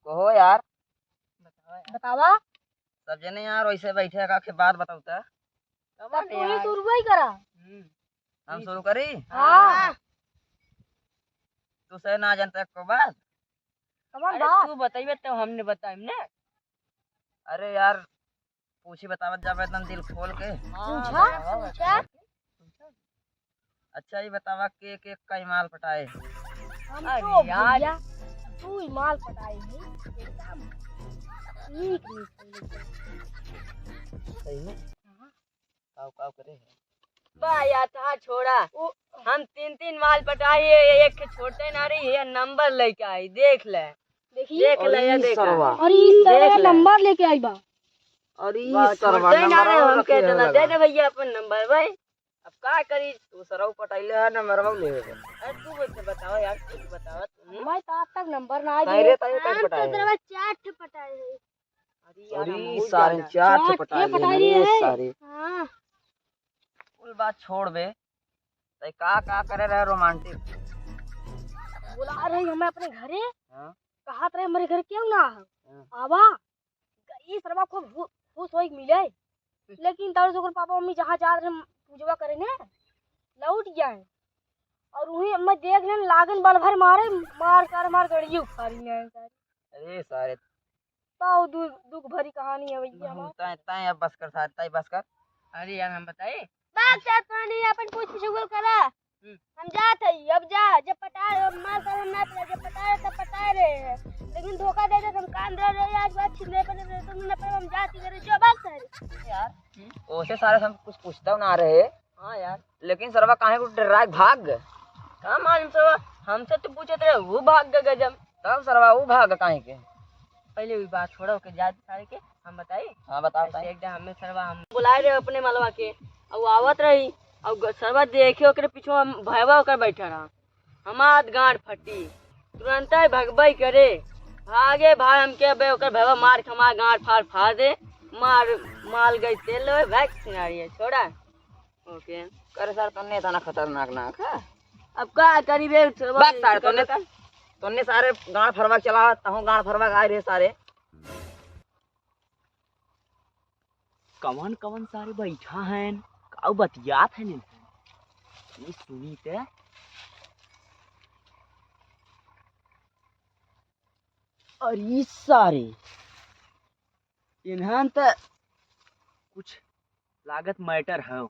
कहो यार। बतावा। सब जने यार वैसे बैठे का के बात बताऊता। तब तू ही शुरू ही करा। हम शुरू करी। हाँ। तू से ना जानता को बात। कमान बात। तू बताइए तो हमने बताई ना। अरे यार पूछी बतावत जावे एकदम दिल खोल के। पूछा पूछा। अच्छा ये बतावा के कई माल पटाए। हम अरे तो यार। भैया तू ही माल पटाएगी एकदम ठीक नहीं। सही में काव काव करे। बाया था छोड़ा। हम 3 माल पटाए एक छोड़ते ना रही है नंबर लेके आई देख ले। देखिए देख ले ये देख। अरे इस तरह नंबर लेके आई बा। अरे छोड़ते ना रहे हम के तना दे दे भैया अपन नंबर भाई। अब का करी तू सरौ पटाइले है नंबर में ले। अरे तू बताओ यार तू बताओ मैं तो आज तक नंबर ना आई। तारे तारे कई पटाए। तरह चार पटाए है। अरे सारे चार पटाए है सारे। हां कुल बात छोड़ बे। तै का करे रहे रोमांटिक। बुला रही हमें अपने घरे। हां कहा रहे हमारे घर क्यों ना आवा इस सरवा को खुश होई मिले। लेकिन तार जोकर पापा मम्मी जहां जा रहे पूजवा करे ने लौट जाए और वही मैं देख लेन लागन बल भर मार गड़ियो उखाड़ी ने सारी। अरे सारे पाओ दुख भरी कहानी है भैया हमार। तै तै अब बस कर सारे तै बस कर। अरे यार हम बताए बात से तो नहीं अपन पूछ शुगल करा। हम जात हई अब जा जब पटा मार कर हम ना जब पटा तब पटा रहे हैं। लेकिन धोखा दे दे हम कान दे रहे आज बात छिने पर तुम न पर हम जाती करे जो बात कर यार ओसे सारे हम कुछ पूछता ना रहे। हां यार लेकिन सरवा काहे को डरा भाग। का मालूम सब हमसे तो पूछत रहे वो भाग गए गजब। तब सरवा वो भाग काहे के। पहले भी बात छोड़ो के जात सारे के हम बताई। हां बताओ ऐसे एकदम हमें सरवा हम बुलाए रहे अपने मलवा के और आवत रही और सरवा देखे ओकरे पीछे हम भयवा होकर बैठा रहा। हमार गांठ फटी तुरंत ही भगबई करे भागे भाई हमके बे ओकर भयवा मार के हमार गांठ फाड़ दे माल गई तेल लो भाग सिनारी है छोड़ा। ओके करे सर तन्ने तना खतरनाक ना है। अब का करी बे बात सारे तन्ने सारे गांड फरवा चला तहु गांड फरवा आए रे सारे। कवन कवन सारे बैठा हैं का बतियात है ये सुनी ते। अरे सारे इन्हां त कुछ लागत मैटर है।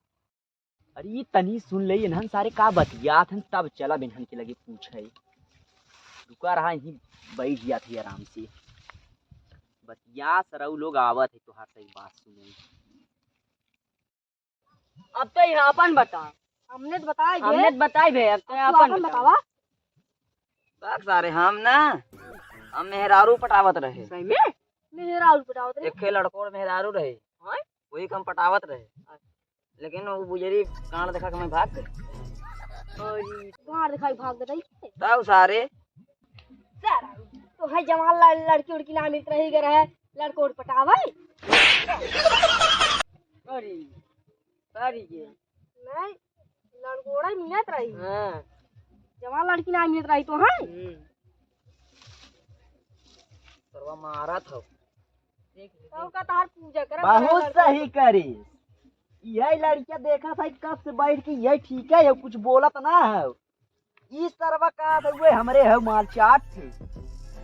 अरे ये तनी सुन ले इन्हां सारे का बतियात हैं तब चला इन्हां के लगे पूछे। रुका रहा यहीं बैठ गया थे आराम से बतिया सरऊ लोग आवत है तुहार सही बात सुने। अब तो यहाँ अपन बता हमने तो बताया हमने तो बताई भे अब तो अपन बतावा। बात सारे हम मेहरारू पटावत रहे। सही में मेरा उल पटावत रे एक लड़कों मेहरारू रहे हां वही हम पटावत रहे। लेकिन वो बुजरी गांड देखा के मैं भाग गई। और गांड दिखाई भाग गई तब सारे तो है जमाल लड़की उड़की ना मिलत रही गे रहे लड़कों पटावे। अरे सारी के नहीं लड़कोड़ा मिलत रही हां जमाल लड़की ना मिलत रही तो है सरवा मारा था। तो का तार पूजा करे बहुत सही करी। यही लड़कियां देखा था कब से बैठ के यही ठीक है कुछ बोलत ना है। इस तरह का हुए हमरे है माल चाट थे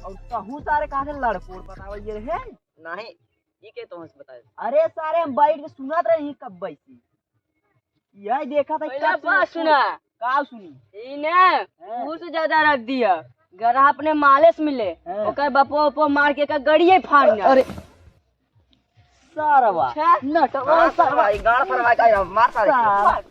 और कहूँ सारे कहा से लड़कोड़ बतावल ये रहे नहीं ये के तुम बताए। अरे सारे हम बैठ के सुनत रहे कब बैठी यही देखा था पहला बात सुना का सुनी इने मुंह से ज्यादा रख दिया गरा अपने माले से मिले ओकर बपो उपो मार के का गड़िए फाड़ना। अरे सारा नटवा गांड फरवा मार सारे।